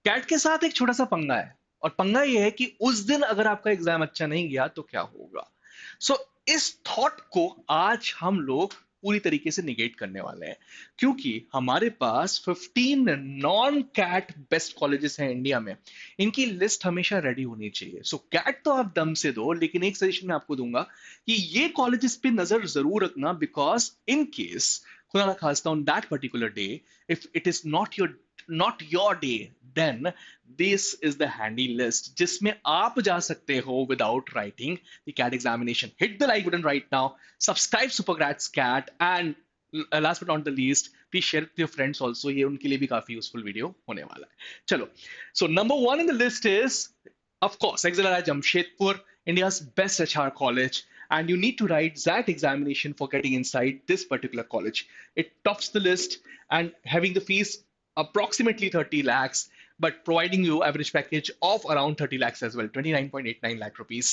Cat के साथ एक छोटा सा पंगा है, और पंगा ये है कि उस दिन अगर आपका एग्जाम अच्छा नहीं गया तो क्या होगा। सो इस थॉट को आज हम लोग पूरी तरीके से निगेट करने वाले हैं, क्योंकि हमारे पास 15 नॉन कैट बेस्ट कॉलेजेस हैं इंडिया में। इनकी लिस्ट हमेशा रेडी होनी चाहिए। सो कैट तो आप दम से दो, लेकिन एक सजेशन मैं आपको दूंगा कि ये कॉलेजेस पे नजर जरूर रखना, बिकॉज इन केस खुदा ना खास्ता on that particular day, if it is not your day, then this is the handy list जिसमें आप जा सकते हो without writing the CAT examination. Hit the like button right now, subscribe Supergrats CAT, and last but not the least, please share it with your friends also. ये उनके लिए भी काफी यूजफुल वीडियो होने वाला है। चलो, so number one in the list is, of course, XLRI Jamshedpur, India's best HR college, and you need to write that examination for getting inside this particular college. It tops the list and having the fees approximately 30 lakhs, but providing you average package of around 30 lakhs as well, 29.89 lakh rupees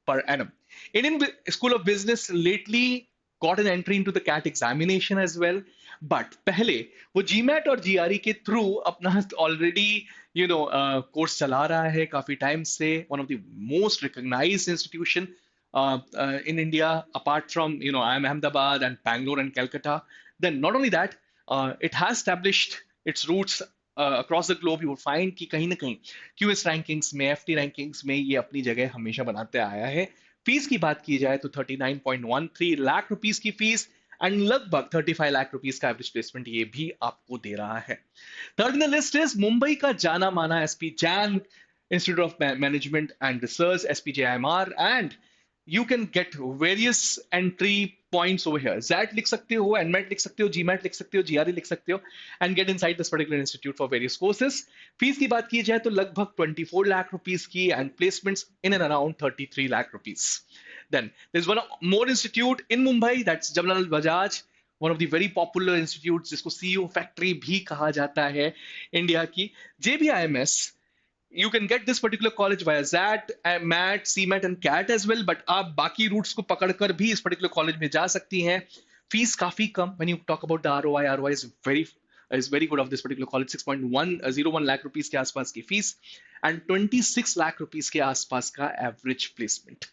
per annum. Indian School of Business lately got an entry into the CAT examination as well, but पहले वो GMAT और GRE के through अपना already course चला रहा है काफी time से, one of the most recognized institution in India, apart from IIM Ahmedabad and Bangalore and Calcutta. Then not only that, it has established its roots across the globe. You will find कि कहीं ना कहीं QS rankings में, FT rankings में ये अपनी जगह हमेशा बनाते आया है। फीस की बात की जाए तो 39.13 लाख रुपीस की फीस एंड लगभग 35 लाख रुपीस का एवरेज प्लेसमेंट ये भी आपको दे रहा है। Third in the list is Mumbai का जाना माना SP Jain institute of management and research, SPJIMR, and you can get various entry points over here. ZAT लिख सकते हो, NMAT लिख सकते हो, GMAT लिख सकते हो, GRE लिख सकते हो, and get inside this particular institute for various courses. Fees की बात की जाए तो लगभग 24 लाख रुपीस की, and placements in and around 33 lakh rupees. Then there's one more institute in Mumbai, that's Jamnalal Bajaj, one of the very popular institutes जिसको CEO factory भी कहा जाता है इंडिया की, JBIMS. You can get this particular college via ZAT, MAT, CMAT and CAT as well, but आप बाकी roots को पकड़कर भी इस पर्टिकुलर कॉलेज में जा सकती हैं। फीस काफी कम, when you talk about the ROI is very good of this particular college, 6.101 lakh rupees के आसपास की फीस and 26 lakh rupees के आसपास का average placement.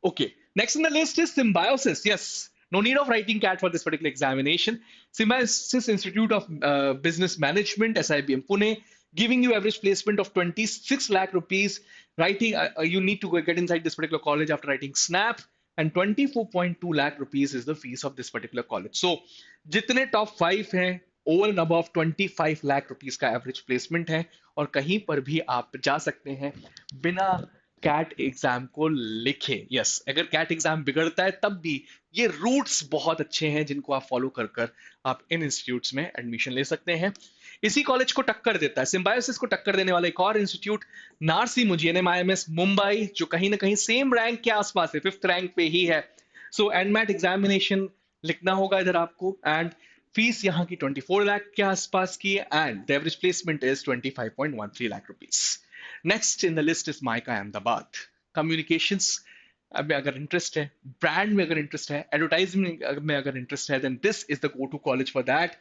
Okay, next on the list is Symbiosis. Yes, no need of writing CAT for this particular examination. Symbiosis Institute of Business Management, SIBM Pune, giving you average placement of 26 lakh rupees. Writing, you need to go get inside this particular college after writing SNAP, and 24.2 lakh rupees is the fees of this particular college. So, जितने top 5 हैं, over and above 25 lakh rupees का average placement है, और कहीं पर भी आप जा सकते हैं बिना कैट एग्जाम को लिखे। यस, अगर कैट एग्जाम बिगड़ता है तब भी ये रूट्स बहुत अच्छे हैं जिनको आप फॉलो कर कर आप इन इंस्टीट्यूट्स में एडमिशन ले सकते हैं। इसी कॉलेज को टक्कर देता है, सिम्बायोसिस को टक्कर देने वाला एक और इंस्टीट्यूट, नारसी मुजियनम IMS मुंबई, जो कहीं ना कहीं सेम रैंक के आसपास है, 5th रैंक पे ही है। सो एनमैट एग्जामिनेशन लिखना होगा इधर आपको, एंड फीस यहाँ की 24 लाख के आसपास की, and the average placement is 25.13 lakh rupees. Next in the list is mica Ahmedabad. Communications में अगर इंटरेस्ट है, ब्रांड में अगर इंटरेस्ट है, एडवर्टाइजमेंट में अगर इंटरेस्ट है, then this is the go to college for that.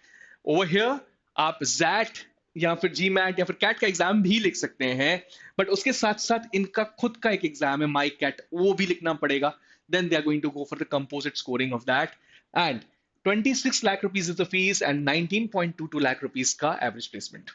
Over here आप ZAT या फिर GMAT या फिर CAT का एग्जाम भी लिख सकते हैं, बट उसके साथ साथ इनका खुद का एक एग्जाम है माई कैट, वो भी लिखना पड़ेगा। Then they are going to go for the composite scoring of that, and 26 lakh rupees is the fees and 19.22 lakh rupees का एवरेज प्लेसमेंट।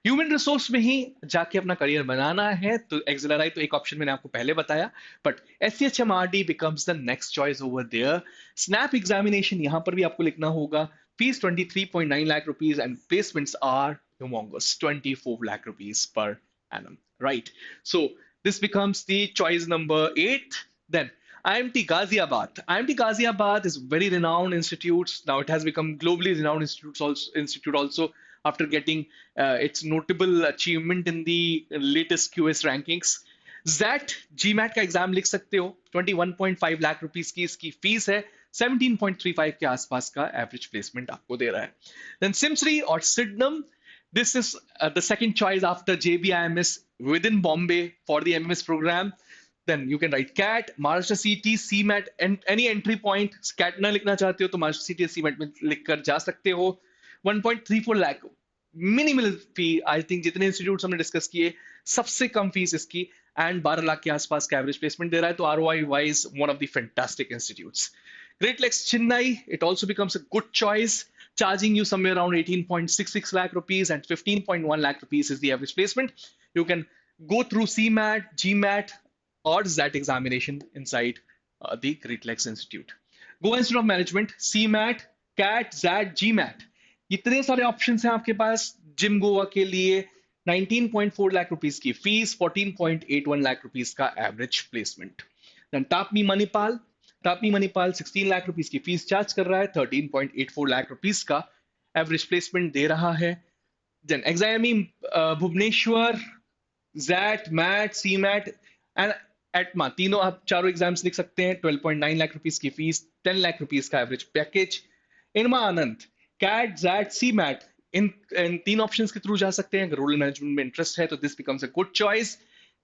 ह्यूमन रिसोर्स में ही जाके अपना करियर बनाना है तो एक्सेलराई तो एक ऑप्शन मैंने आपको पहले बताया, but SCHMRD becomes the next choice over there. SNAP examination यहां पर भी आपको लिखना होगा। Fees 23.9 lakh rupees and placements are humongous, 24 lakh rupees per annum, right? So this becomes the choice number 8. Then IMT Ghaziabad. IMT Ghaziabad is very renowned institute. Now it has become globally renowned institute also after getting its notable achievement in the latest QS rankings. ZAT GMAT का exam लिख सकते हो, 21.5 lakh rupees की इसकी fees है, 17.35 के आसपास का एवरेज प्लेसमेंट आपको दे रहा है। देन सिम्सरी और सिडनम, this is the second choice after JBIMS within Bombay for the MMS program. Then you can write CAT, Maharashtra CT, CMAT, and any entry point. CAT ना लिखना चाहते हो तो Maharashtra CT, CMAT में लिखकर जा सकते हो। 1.34 lakh minimal fee, I think जितने इंस्टीट्यूट हमने डिस्कस किए सबसे कम फीस इसकी, एंड 12 लाख के आसपास का एवरेज प्लेसमेंट दे रहा है, तो ROI wise one of the fantastic institutes. Great Lakes Chennai, it also becomes a good choice, charging you somewhere around 18.66 lakh rupees, and 15.1 lakh rupees is the average placement. You can go through CMAT, GMAT, or ZAT examination inside the Great Lakes Institute. Goa Institute of Management, CMAT, CAT, ZAT, GMAT. इतने सारे options हैं आपके पास gym Goa के लिए. 19.4 lakh rupees की fees, 14.81 lakh rupees का average placement. Then TAPMI Manipal 16 lakh rupees की fees charge कर रहा है, 13.84 लाख रुपीस का एवरेज प्लेसमेंट दे रहा है. Then XIM Bhubaneswar, XAT, MAT, C MAT and ATMA, तीनों आप चारों एग्जाम्स लिख सकते हैं. 12.9 लाख रुपीस की फीस, 10 लाख रुपीस का average package. IRMA Anand, CAT, XAT, C MAT, इन तीन ऑप्शंस के थ्रू जा सकते हैं. अगर रूरल मैनेजमेंट में इंटरेस्ट है तो this becomes a good choice.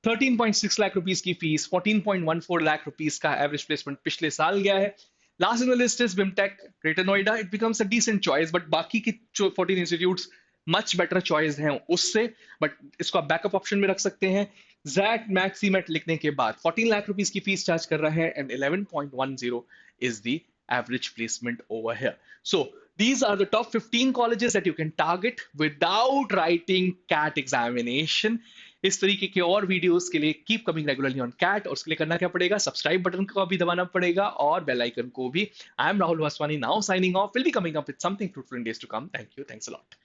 13.6 lakh rupees की फीस, 14.14 लाख रुपीस का एवरेज प्लेसमेंट पिछले साल गया है. Last in the list is BIMTECH Greater Noida. It becomes a decent choice, but बाकी की 14 इंस्टीट्यूट्स मच बेटर चॉइस हैं उससे, बट इसको आप बैकअप ऑप्शन में रख सकते हैं. जैट, मैट, सीमेट लिखने के बाद 14 लाख रुपीस की फीस चार्ज कर रहा है, and 11.10 is the average placement over here. So these are the top 15 colleges that you can target without writing CAT examination. इस तरीके के और वीडियोस के लिए keep coming regularly on CAT, और उसके लिए करना क्या पड़ेगा, सब्सक्राइब बटन को भी दबाना पड़ेगा और बेल आइकन को भी. I am Rahul Vaswani, now signing off. Will be coming up with something fruitful in days to come. Thank you, thanks a lot.